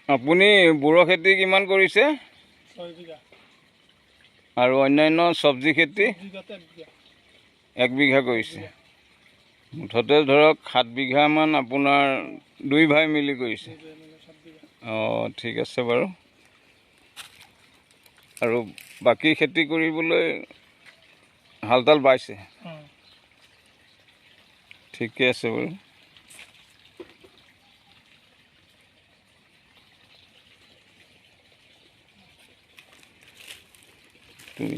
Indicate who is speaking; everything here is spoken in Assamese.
Speaker 1: আপুনি বুঢ়ো খেতি কিমান কৰিছে?
Speaker 2: 6 বিঘা।
Speaker 1: আৰু অন্যান্য চব্জি খেতি? 1 বিঘা কৰিছে। মুঠতে ধৰক 7 বিঘামান আপোনাৰ 2 ভাই মিলি কৰিছে। অঁ ঠিক আছে বাৰু। আৰু বাকী খেতি কৰিবলৈ হাল তাল বাইছে? ঠিকে আছে বাৰু। তুমি